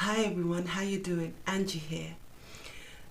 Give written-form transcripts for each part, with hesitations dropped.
Hi everyone, how you doing? Angie here.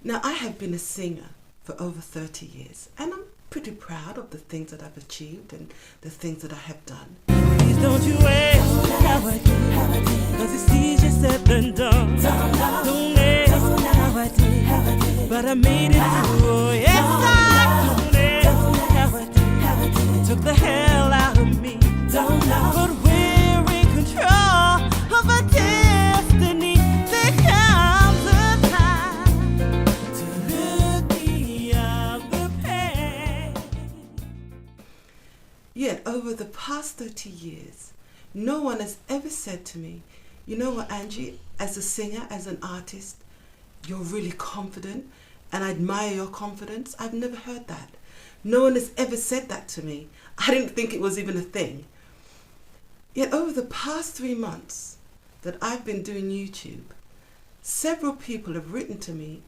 Now I have been a singer for over 30 years and I'm pretty proud of the things that I've achieved and the things that I have done. Please don't you ask how I did, 'cause it's easier said than done. Don't ask how I did, but I made it through. Oh, yes, I don't ask how I did. Took the hell out of me. But we're in control of our destiny. There comes a time to look beyond the pain. Yet over the past 30 years, no one has ever said to me, you know what, Angie, as a singer, as an artist, you're really confident and I admire your confidence. I've never heard that. No one has ever said that to me. I didn't think it was even a thing. Yet over the past 3 months that I've been doing YouTube, several people have written to me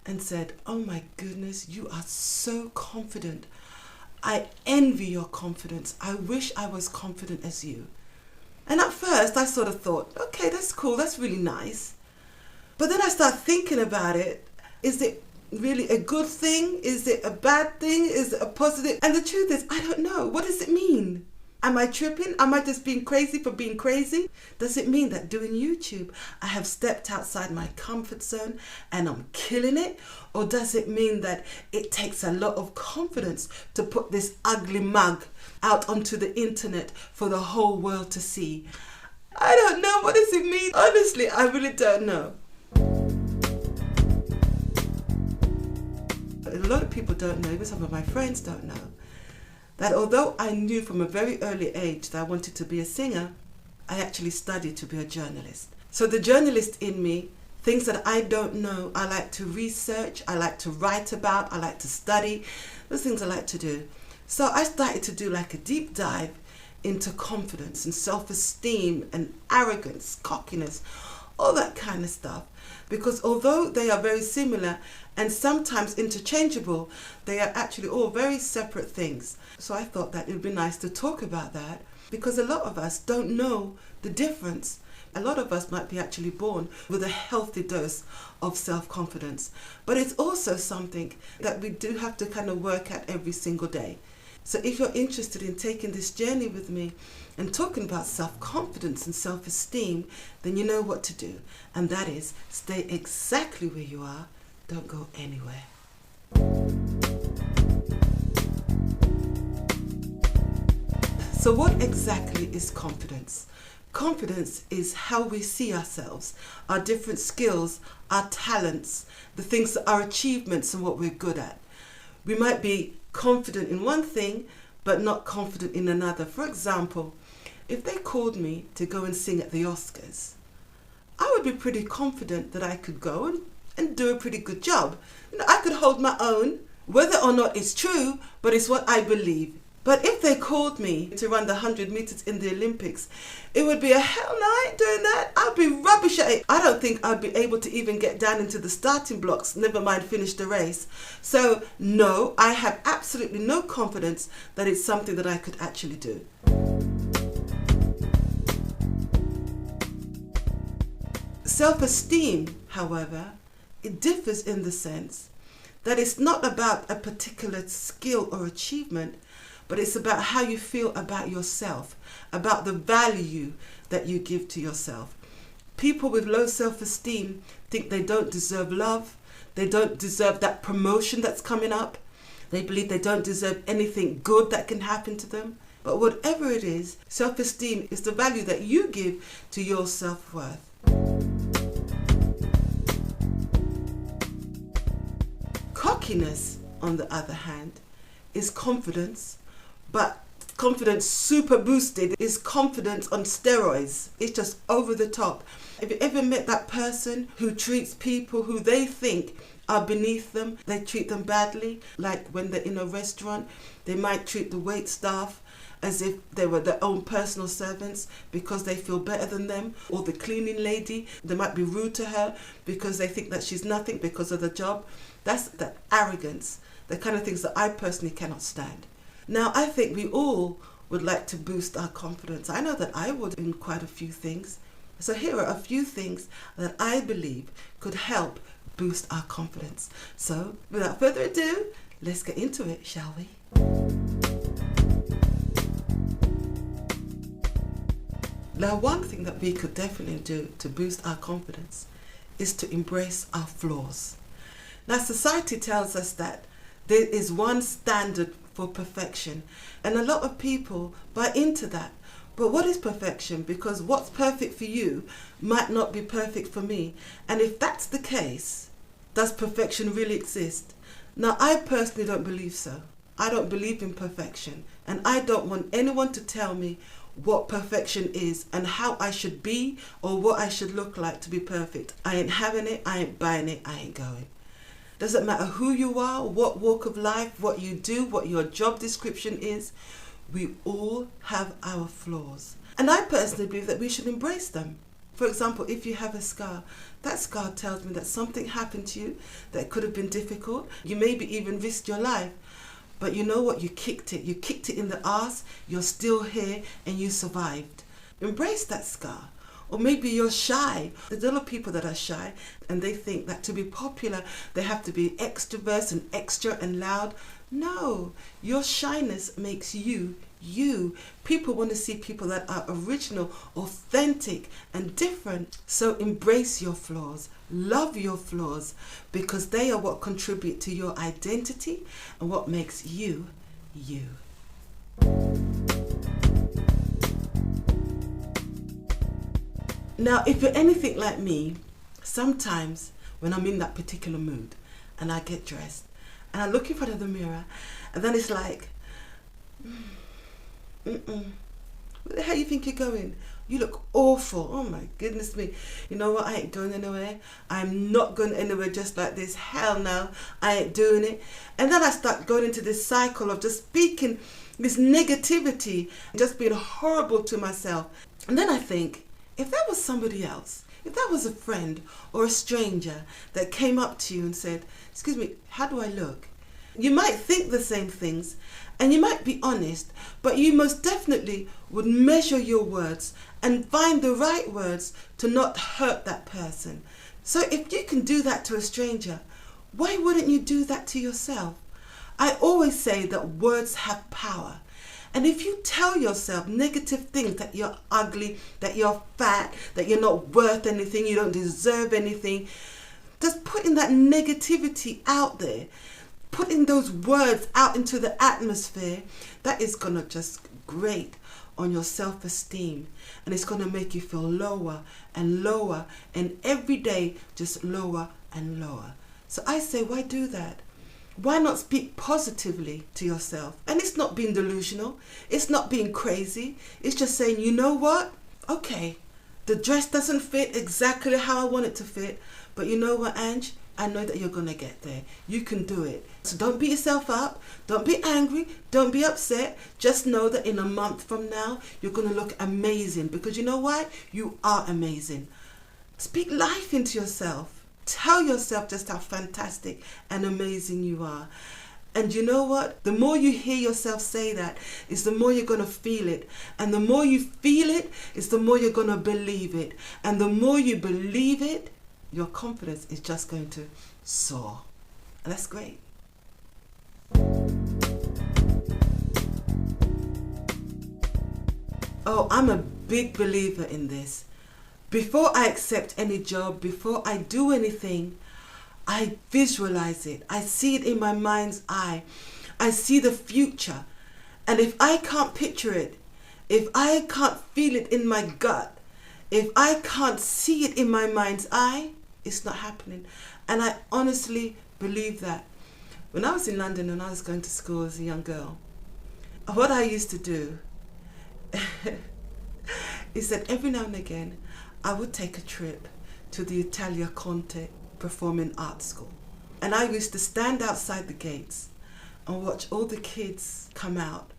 and said, oh my goodness, you are so confident. I envy your confidence. I wish I was confident as you. And at first I sort of thought, okay, that's cool, that's really nice. But then I start thinking about it. Is it really a good thing? Is it a bad thing? Is it a positive? And the truth is, I don't know. What does it mean? Am I tripping? Am I just being crazy for being crazy? Does it mean that doing YouTube, I have stepped outside my comfort zone and I'm killing it? Or does it mean that it takes a lot of confidence to put this ugly mug out onto the internet for the whole world to see? I don't know. What does it mean? Honestly, I really don't know. A lot of people don't know, even some of my friends don't know, that although I knew from a very early age that I wanted to be a singer, I actually studied to be a journalist. So the journalist in me, things that I don't know, I like to research, I like to write about, I like to study, those things I like to do. So I started to do like a deep dive into confidence and self-esteem and arrogance, cockiness, all that kind of stuff. Because although they are very similar and sometimes interchangeable, they are actually all very separate things. So I thought that it would be nice to talk about that because a lot of us don't know the difference. A lot of us might be actually born with a healthy dose of self-confidence, but it's also something that we do have to kind of work at every single day. So if you're interested in taking this journey with me and talking about self-confidence and self-esteem, then you know what to do. And that is stay exactly where you are. Don't go anywhere. So what exactly is confidence? Confidence is how we see ourselves, our different skills, our talents, the things that are achievements and what we're good at. We might be confident in one thing, but not confident in another. For example, if they called me to go and sing at the Oscars, I would be pretty confident that I could go and do a pretty good job. You know, I could hold my own, whether or not it's true, but it's what I believe. But if they called me to run the 100 meters in the Olympics, it would be a hell no, I ain't doing that. I'd be rubbish at it. I don't think I'd be able to even get down into the starting blocks, never mind finish the race. So no, I have absolutely no confidence that it's something that I could actually do. Self-esteem, however, it differs in the sense that it's not about a particular skill or achievement, but it's about how you feel about yourself, about the value that you give to yourself. People with low self-esteem think they don't deserve love, they don't deserve that promotion that's coming up, they believe they don't deserve anything good that can happen to them. But whatever it is, self-esteem is the value that you give to your self-worth. Cockiness, on the other hand, is confidence, but confidence super boosted is confidence on steroids. It's just over the top. Have you ever met that person who treats people who they think are beneath them, they treat them badly? Like when they're in a restaurant, they might treat the wait staff as if they were their own personal servants because they feel better than them. Or the cleaning lady, they might be rude to her because they think that she's nothing because of the job. That's that arrogance, the kind of things that I personally cannot stand. Now, I think we all would like to boost our confidence. I know that I would in quite a few things. So here are a few things that I believe could help boost our confidence. So without further ado, let's get into it, shall we? Now, one thing that we could definitely do to boost our confidence is to embrace our flaws. Now, society tells us that there is one standard for perfection, and a lot of people buy into that. But what is perfection? Because what's perfect for you might not be perfect for me. And if that's the case, does perfection really exist? Now, I personally don't believe so. I don't believe in perfection, and I don't want anyone to tell me what perfection is and how I should be or what I should look like to be perfect. I ain't having it, I ain't buying it, I ain't going. Doesn't matter who you are, what walk of life, what you do, what your job description is, we all have our flaws. And I personally believe that we should embrace them. For example, if you have a scar, that scar tells me that something happened to you that could have been difficult. You maybe even risked your life. But you know what? You kicked it. You kicked it in the arse. You're still here and you survived. Embrace that scar. Or maybe you're shy. There's a lot of people that are shy and they think that to be popular, they have to be extroverts and extra and loud. No, your shyness makes you you. People want to see people that are original, authentic and different. So embrace your flaws, love your flaws, because they are what contribute to your identity and what makes you you. Now, if you're anything like me, sometimes when I'm in that particular mood and I get dressed and I look in front of the mirror and then it's like, where the hell you think you're going? You look awful. Oh my goodness me. You know what? I ain't going anywhere. I'm not going anywhere just like this. Hell no. I ain't doing it. And then I start going into this cycle of just speaking this negativity, just being horrible to myself. And then I think, if that was somebody else, if that was a friend or a stranger that came up to you and said, excuse me, how do I look? You might think the same things and you might be honest, but you most definitely would measure your words and find the right words to not hurt that person. So if you can do that to a stranger, why wouldn't you do that to yourself? I always say that words have power. And if you tell yourself negative things, that you're ugly, that you're fat, that you're not worth anything, you don't deserve anything, just putting that negativity out there, putting those words out into the atmosphere, that is going to just grate on your self-esteem. And it's going to make you feel lower and lower, and every day just lower and lower. So I say, why do that? Why not speak positively to yourself? And it's not being delusional. It's not being crazy. It's just saying, you know what? Okay, the dress doesn't fit exactly how I want it to fit. But you know what, Ange? I know that you're going to get there. You can do it. So don't beat yourself up. Don't be angry. Don't be upset. Just know that in a month from now, you're going to look amazing. Because you know why? You are amazing. Speak life into yourself. Tell yourself just how fantastic and amazing you are. And you know what? The more you hear yourself say that, is the more you're going to feel it. And the more you feel it, is the more you're going to believe it. And the more you believe it, your confidence is just going to soar. And that's great. Oh, I'm a big believer in this. Before I accept any job, before I do anything, I visualize it. I see it in my mind's eye. I see the future. And if I can't picture it, if I can't feel it in my gut, if I can't see it in my mind's eye, it's not happening. And I honestly believe that. When I was in London and I was going to school as a young girl, what I used to do is that every now and again, I would take a trip to the Italia Conte Performing Arts School. And I used to stand outside the gates and watch all the kids come out.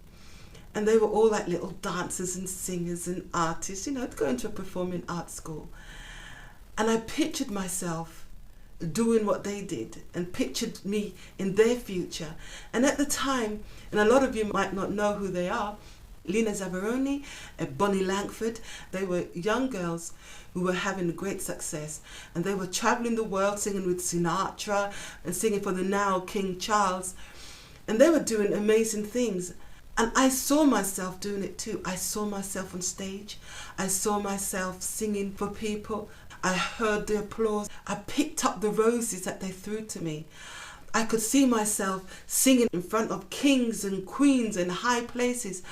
And they were all like little dancers and singers and artists, you know, going to a performing arts school. And I pictured myself doing what they did and pictured me in their future. And at the time, and a lot of you might not know who they are, Lena Zavaroni, Bonnie Langford. They were young girls who were having great success, and they were traveling the world singing with Sinatra and singing for the now King Charles, and they were doing amazing things. And I saw myself doing it too. I saw myself on stage. I saw myself singing for people. I heard the applause. I picked up the roses that they threw to me. I could see myself singing in front of kings and queens in high places.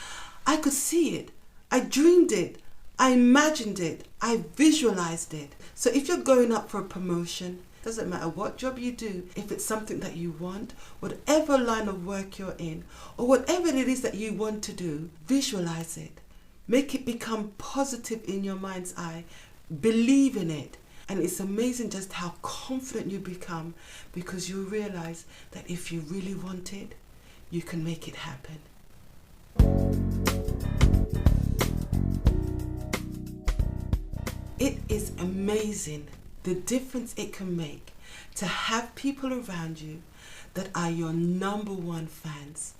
I could see it. I dreamed it. I imagined it. I visualized it. So if you're going up for a promotion, doesn't matter what job you do, if it's something that you want, whatever line of work you're in, or whatever it is that you want to do, visualize it. Make it become positive in your mind's eye. Believe in it. And it's amazing just how confident you become, because you realize that if you really want it, you can make it happen. It is amazing the difference it can make to have people around you that are your number one fans,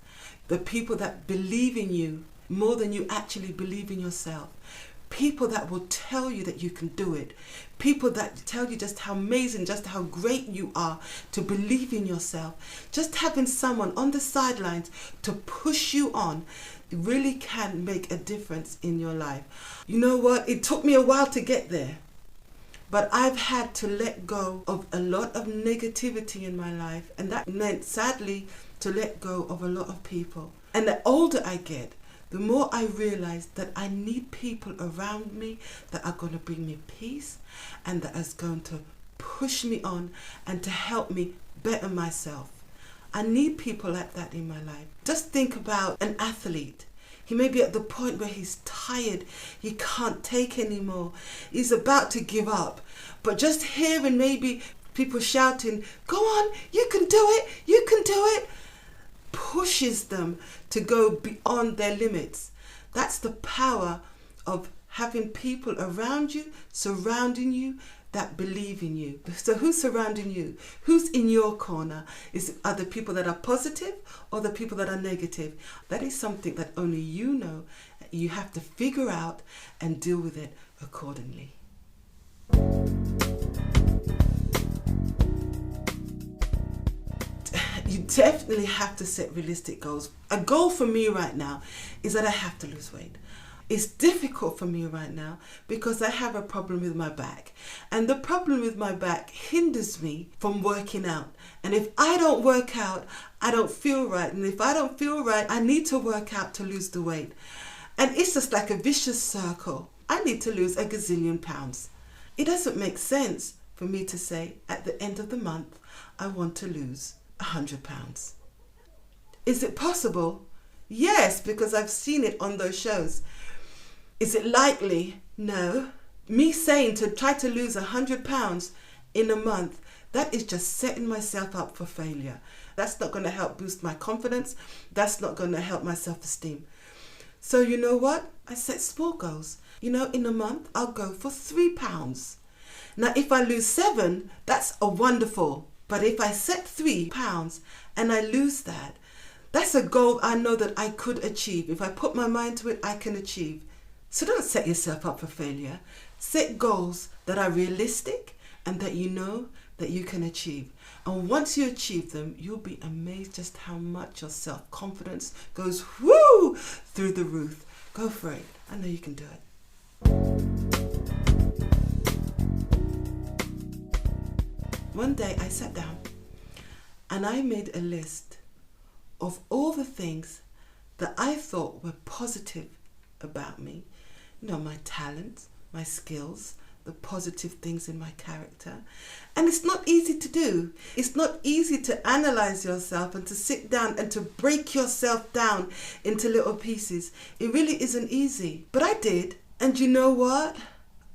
the people that believe in you more than you actually believe in yourself, people that will tell you that you can do it, people that tell you just how amazing, just how great you are to believe in yourself. Just having someone on the sidelines to push you on really can make a difference in your life. You know what? It took me a while to get there, but I've had to let go of a lot of negativity in my life, and that meant, sadly, to let go of a lot of people. And the older I get, the more I realize that I need people around me that are going to bring me peace and that is going to push me on and to help me better myself. I need people like that in my life. Just think about an athlete. He may be at the point where he's tired, he can't take anymore, he's about to give up. But just hearing maybe people shouting, "Go on, you can do it, you can do it," pushes them to go beyond their limits. That's the power of having people around you, surrounding you, that believe in you. So who's surrounding you? Who's in your corner? Are the people that are positive or the people that are negative? That is something that only you know. You have to figure out and deal with it accordingly. You definitely have to set realistic goals. A goal for me right now is that I have to lose weight. It's difficult for me right now because I have a problem with my back. And the problem with my back hinders me from working out. And if I don't work out, I don't feel right. And if I don't feel right, I need to work out to lose the weight. And it's just like a vicious circle. I need to lose a gazillion pounds. It doesn't make sense for me to say at the end of the month, I want to lose 100 pounds. Is it possible? Yes, because I've seen it on those shows. Is it likely? No. Me saying to try to lose 100 pounds in a month, that is just setting myself up for failure. That's not going to help boost my confidence. That's not going to help my self-esteem. So you know what? I set small goals. In a month, I'll go for 3 pounds. Now, if I lose 7, that's a wonderful. But if I set 3 pounds and I lose that, that's a goal I know that I could achieve. If I put my mind to it, I can achieve. So don't set yourself up for failure. Set goals that are realistic and that you know that you can achieve. And once you achieve them, you'll be amazed just how much your self-confidence goes whoo through the roof. Go for it. I know you can do it. One day I sat down and I made a list of all the things that I thought were positive about me. My talents, my skills, the positive things in my character. And it's not easy to do. It's not easy to analyze yourself and to sit down and to break yourself down into little pieces. It really isn't easy. But I did. And you know what?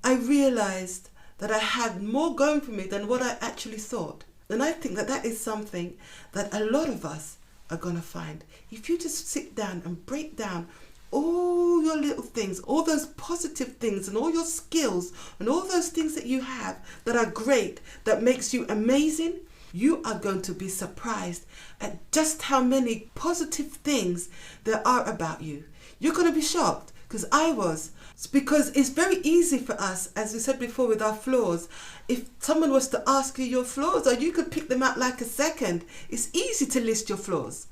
I realized that I had more going for me than what I actually thought. And I think that that is something that a lot of us are going to find. If you just sit down and break down all your little things, all those positive things and all your skills and all those things that you have that are great, that makes you amazing, you are going to be surprised at just how many positive things there are about you. You're going to be shocked, because I was. It's because it's very easy for us, as we said before, with our flaws. If someone was to ask you your flaws, or you could pick them out like a second, it's easy to list your flaws.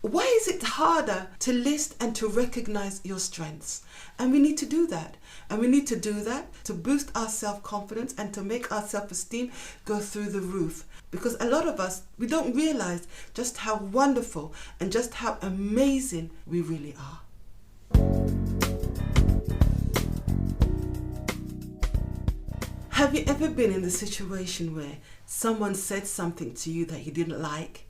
Why is it harder to list and to recognize your strengths? And we need to do that. And we need to do that to boost our self-confidence and to make our self-esteem go through the roof. Because a lot of us, we don't realize just how wonderful and just how amazing we really are. Have you ever been in the situation where someone said something to you that you didn't like,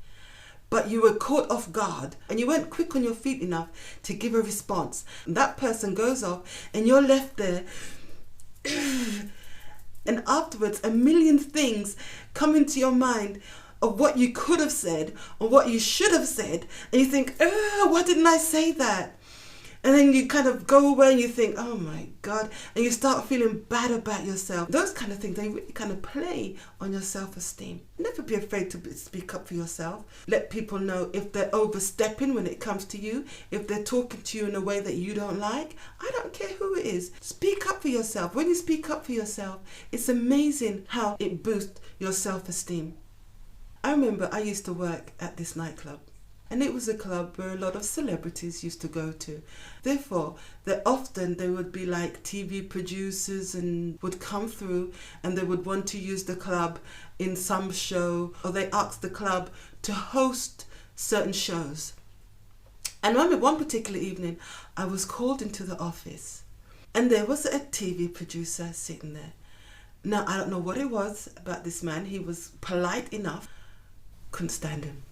but you were caught off guard and you weren't quick on your feet enough to give a response? And that person goes off and you're left there and afterwards a million things come into your mind of what you could have said or what you should have said, and you think, why didn't I say that? And then you kind of go away and you think, oh my God, and you start feeling bad about yourself. Those kind of things, they really kind of play on your self-esteem. Never be afraid to speak up for yourself. Let people know if they're overstepping when it comes to you, if they're talking to you in a way that you don't like. I don't care who it is. Speak up for yourself. When you speak up for yourself, it's amazing how it boosts your self-esteem. I remember I used to work at this nightclub. And it was a club where a lot of celebrities used to go to. Therefore, there would be like TV producers and would come through and they would want to use the club in some show, or they asked the club to host certain shows. And I remember one particular evening, I was called into the office and there was a TV producer sitting there. Now, I don't know what it was about this man. He was polite enough. Couldn't stand him.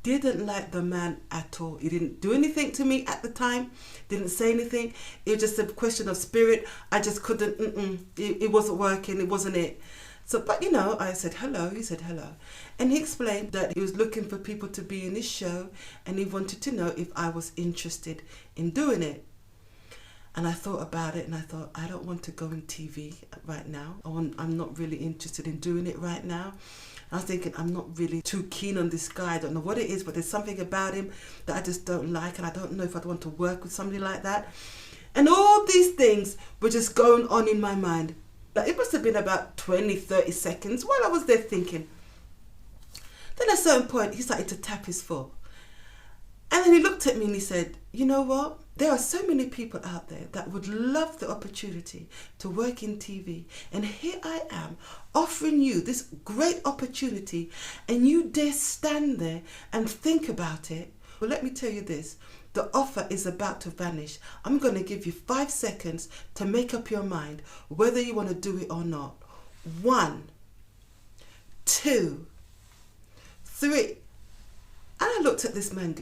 Didn't like the man at all. He didn't do anything to me at the time. Didn't say anything. It was just a question of spirit. I just couldn't, it wasn't working. It wasn't it. So, but I said hello. He said hello. And he explained that he was looking for people to be in his show and he wanted to know if I was interested in doing it. And I thought about it and I thought, I don't want to go on TV right now. I'm not really interested in doing it right now. I was thinking, I'm not really too keen on this guy. I don't know what it is, but there's something about him that I just don't like, and I don't know if I'd want to work with somebody like that. And all these things were just going on in my mind. Like, it must have been about 20, 30 seconds while I was there thinking. Then at a certain point, he started to tap his foot. And then he looked at me and he said, you know what? There are so many people out there that would love the opportunity to work in TV. And here I am offering you this great opportunity and you dare stand there and think about it. Well, let me tell you this. The offer is about to vanish. I'm going to give you 5 seconds to make up your mind whether you want to do it or not. 1, 2, 3. And I looked at this man.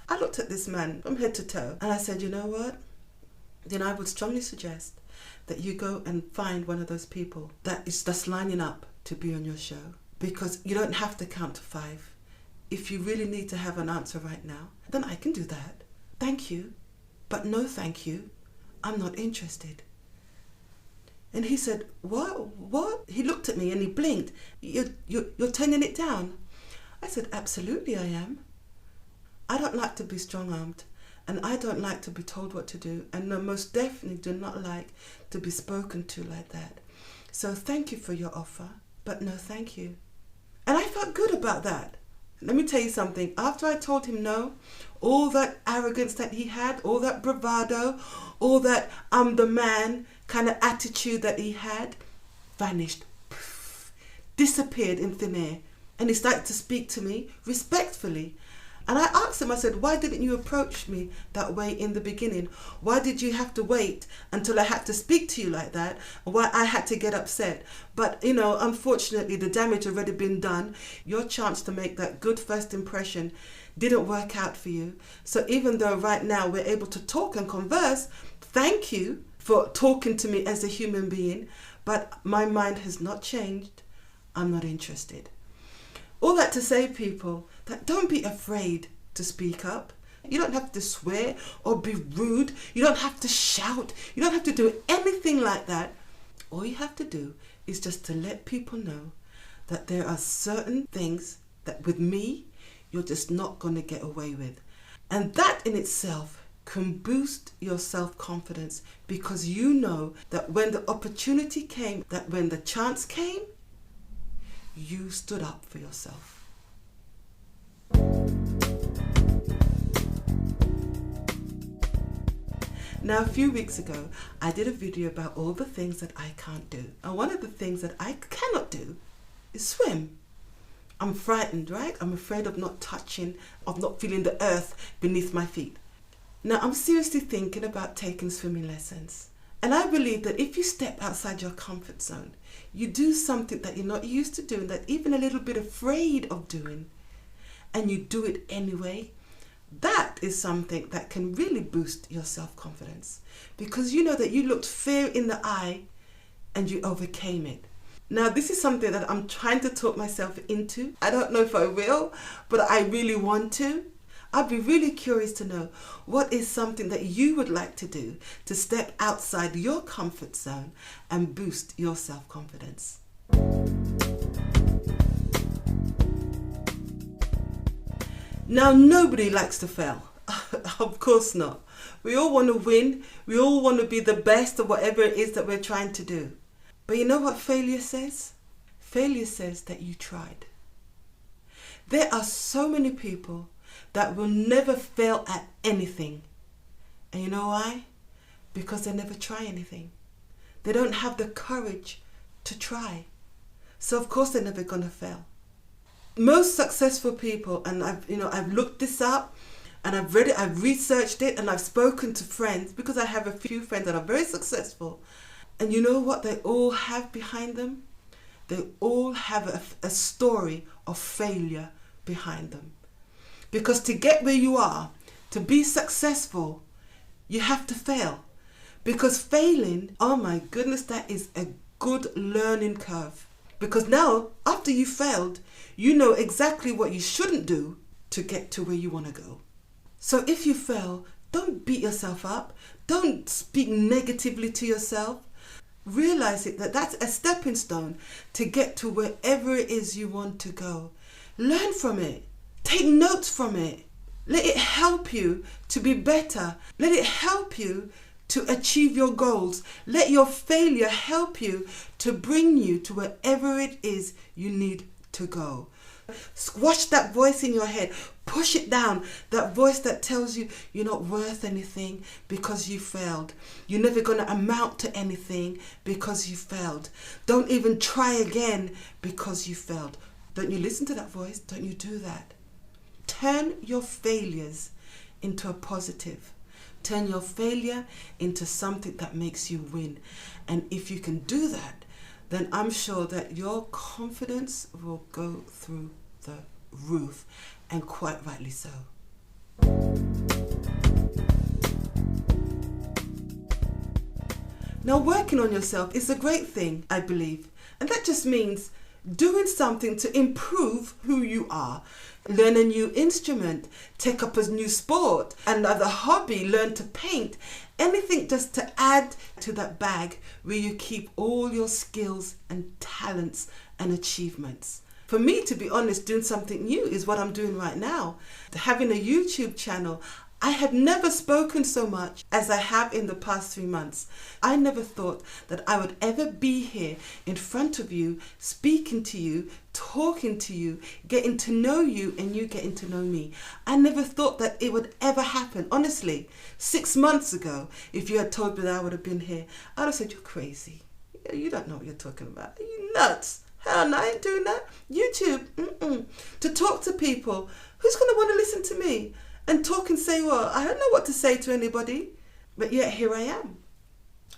I looked at this man from head to toe and I said, you know what? Then I would strongly suggest that you go and find one of those people that is just lining up to be on your show, because you don't have to count to 5. If you really need to have an answer right now, then I can do that. Thank you, but no thank you. I'm not interested. And he said, what? He looked at me and he blinked. You're turning it down? I said, absolutely I am. I don't like to be strong-armed, and I don't like to be told what to do, and I most definitely do not like to be spoken to like that. So thank you for your offer, but no thank you. And I felt good about that. Let me tell you something. After I told him no, all that arrogance that he had, all that bravado, all that I'm the man kind of attitude that he had, vanished, disappeared in thin air. And he started to speak to me respectfully. And I asked him, I said, why didn't you approach me that way in the beginning? Why did you have to wait until I had to speak to you like that? Why I had to get upset? But, unfortunately, the damage had already been done. Your chance to make that good first impression didn't work out for you. So even though right now we're able to talk and converse, thank you for talking to me as a human being. But my mind has not changed. I'm not interested. All that to say, people, that don't be afraid to speak up. You don't have to swear or be rude. You don't have to shout. You don't have to do anything like that. All you have to do is just to let people know that there are certain things that with me, you're just not going to get away with. And that in itself can boost your self-confidence, because you know that when the opportunity came, that when the chance came, you stood up for yourself. Now, a few weeks ago, I did a video about all the things that I can't do. And one of the things that I cannot do is swim. I'm frightened, right? I'm afraid of not touching, of not feeling the earth beneath my feet. Now, I'm seriously thinking about taking swimming lessons. And I believe that if you step outside your comfort zone, you do something that you're not used to doing, that even a little bit afraid of doing, and you do it anyway, that is something that can really boost your self-confidence, because you know that you looked fear in the eye and you overcame it. Now, this is something that I'm trying to talk myself into. I don't know if I will, but I really want to. I'd be really curious to know what is something that you would like to do to step outside your comfort zone and boost your self-confidence. Now, nobody likes to fail. Of course not. We all want to win. We all want to be the best at whatever it is that we're trying to do. But you know what failure says? Failure says that you tried. There are so many people that will never fail at anything. And you know why? Because they never try anything. They don't have the courage to try. So of course they're never going to fail. Most successful people, and I've looked this up and I've read it, I've researched it, and I've spoken to friends, because I have a few friends that are very successful. And you know what they all have behind them? They all have a story of failure behind them. Because to get where you are, to be successful, you have to fail. Because failing, oh my goodness, that is a good learning curve. Because now, after you failed, you know exactly what you shouldn't do to get to where you want to go. So if you fail, don't beat yourself up. Don't speak negatively to yourself. Realize it, that that's a stepping stone to get to wherever it is you want to go. Learn from it. Take notes from it. Let it help you to be better. Let it help you to achieve your goals. Let your failure help you to bring you to wherever it is you need to go. Squash that voice in your head. Push it down. That voice that tells you you're not worth anything because you failed. You're never going to amount to anything because you failed. Don't even try again because you failed. Don't you listen to that voice? Don't you do that? Turn your failures into a positive. Turn your failure into something that makes you win. And if you can do that, then I'm sure that your confidence will go through the roof, and quite rightly so. Now, working on yourself is a great thing, I believe. And that just means doing something to improve who you are. Learn a new instrument, take up a new sport, another hobby, learn to paint. Anything just to add to that bag where you keep all your skills and talents and achievements. For me, to be honest, doing something new is what I'm doing right now. Having a YouTube channel, I have never spoken so much as I have in the past 3 months. I never thought that I would ever be here in front of you, speaking to you, talking to you, getting to know you, and you getting to know me. I never thought that it would ever happen. Honestly, 6 months ago, if you had told me that I would have been here, I would have said, you're crazy. You don't know what you're talking about. Are you nuts? Hell no, I ain't doing that. YouTube, to talk to people. Who's going to want to listen to me? And talk and say, well, I don't know what to say to anybody, but yet here I am.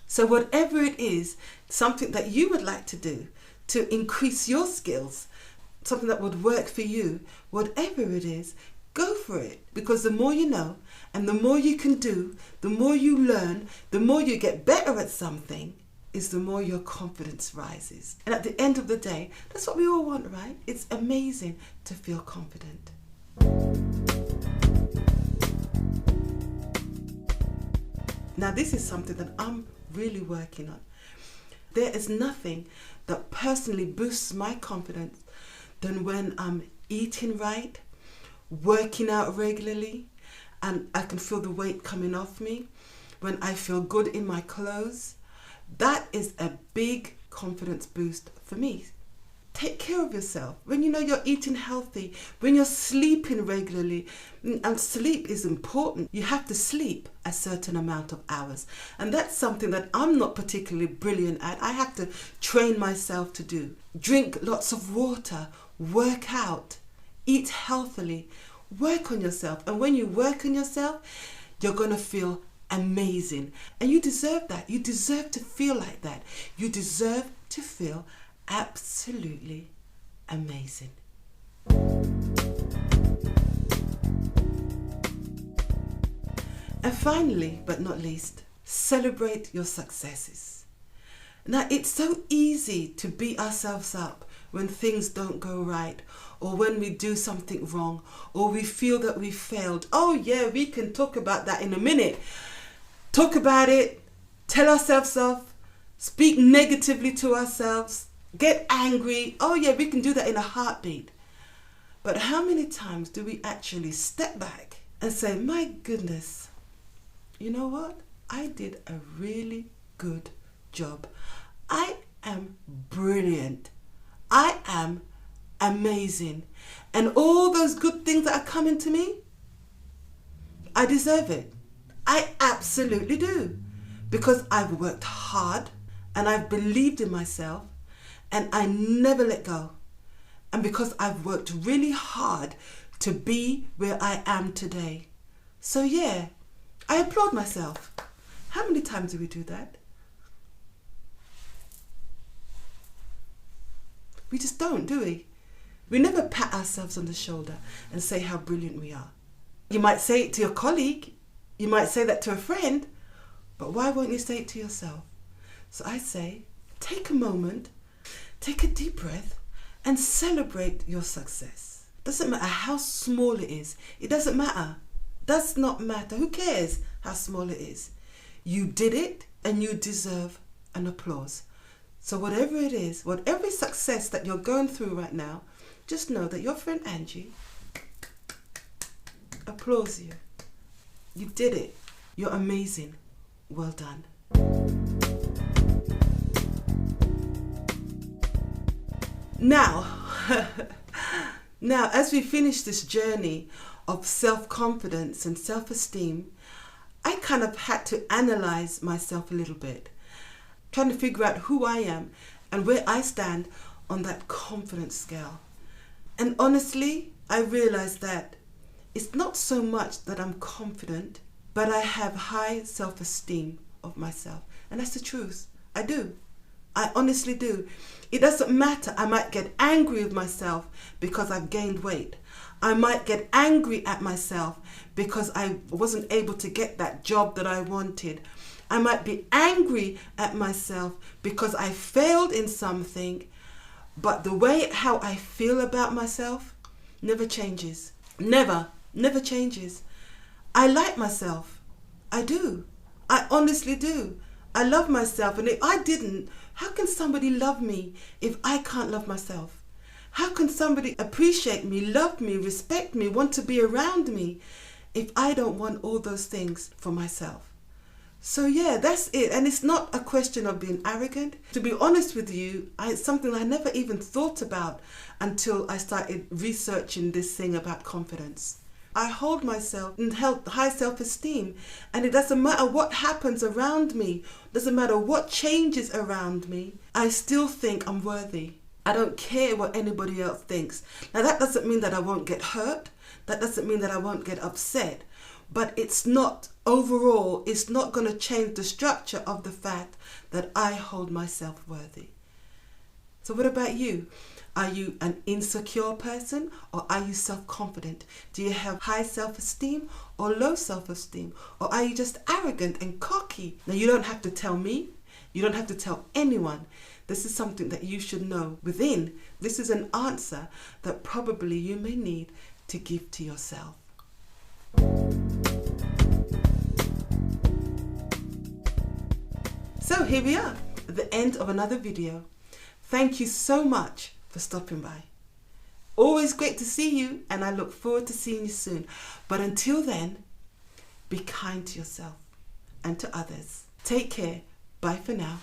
So whatever it is, something that you would like to do to increase your skills, something that would work for you, whatever it is, go for it. Because the more you know and the more you can do, the more you learn, the more you get better at something, is the more your confidence rises. And at the end of the day, that's what we all want, right? It's amazing to feel confident. Now, this is something that I'm really working on. There is nothing that personally boosts my confidence than when I'm eating right, working out regularly, and I can feel the weight coming off me, when I feel good in my clothes. That is a big confidence boost for me. Take care of yourself. When you know you're eating healthy, when you're sleeping regularly, and sleep is important. You have to sleep a certain amount of hours. And that's something that I'm not particularly brilliant at. I have to train myself to do. Drink lots of water, work out, eat healthily, work on yourself. And when you work on yourself, you're going to feel amazing. And you deserve that. You deserve to feel like that. You deserve to feel absolutely amazing. And finally, but not least, celebrate your successes. Now, it's so easy to beat ourselves up when things don't go right, or when we do something wrong, or we feel that we failed. Oh yeah, we can talk about that in a minute. Talk about it, tell ourselves off, speak negatively to ourselves, get angry. Oh yeah, we can do that in a heartbeat. But how many times do we actually step back and say, my goodness, you know what? I did a really good job. I am brilliant. I am amazing. And all those good things that are coming to me, I deserve it. I absolutely do. Because I've worked hard and I've believed in myself and I never let go. And because I've worked really hard to be where I am today. So yeah, I applaud myself. How many times do we do that? We just don't, do we? We never pat ourselves on the shoulder and say how brilliant we are. You might say it to your colleague, you might say that to a friend, but why won't you say it to yourself? So I say, take a moment, take a deep breath, and celebrate your success. Doesn't matter how small it is. It doesn't matter. Does not matter. Who cares how small it is? You did it and you deserve an applause. So whatever it is, whatever success that you're going through right now, just know that your friend Angie applauds you. You did it. You're amazing. Well done. Now, as we finish this journey of self-confidence and self-esteem, I kind of had to analyze myself a little bit, trying to figure out who I am and where I stand on that confidence scale. And honestly, I realized that it's not so much that I'm confident, but I have high self-esteem of myself. And that's the truth. I do. I honestly do. It doesn't matter. I might get angry with myself because I've gained weight. I might get angry at myself because I wasn't able to get that job that I wanted. I might be angry at myself because I failed in something, but the way how I feel about myself never changes. Never changes. I like myself. I do. I honestly do. I love myself, and if I didn't, how can somebody love me if I can't love myself? How can somebody appreciate me, love me, respect me, want to be around me if I don't want all those things for myself? So yeah, that's it. And it's not a question of being arrogant. To be honest with you, it's something I never even thought about until I started researching this thing about confidence. I hold myself in high self-esteem, and it doesn't matter what happens around me, doesn't matter what changes around me, I still think I'm worthy. I don't care what anybody else thinks. Now that doesn't mean that I won't get hurt, that doesn't mean that I won't get upset, but it's not, overall, it's not going to change the structure of the fact that I hold myself worthy. So what about you? Are you an insecure person, or are you self-confident? Do you have high self-esteem or low self-esteem? Or are you just arrogant and cocky? Now, you don't have to tell me. You don't have to tell anyone. This is something that you should know within. This is an answer that probably you may need to give to yourself. So here we are. at the end of another video. Thank you so much for stopping by. Always great to see you, and I look forward to seeing you soon. But until then, be kind to yourself and to others. Take care. Bye for now.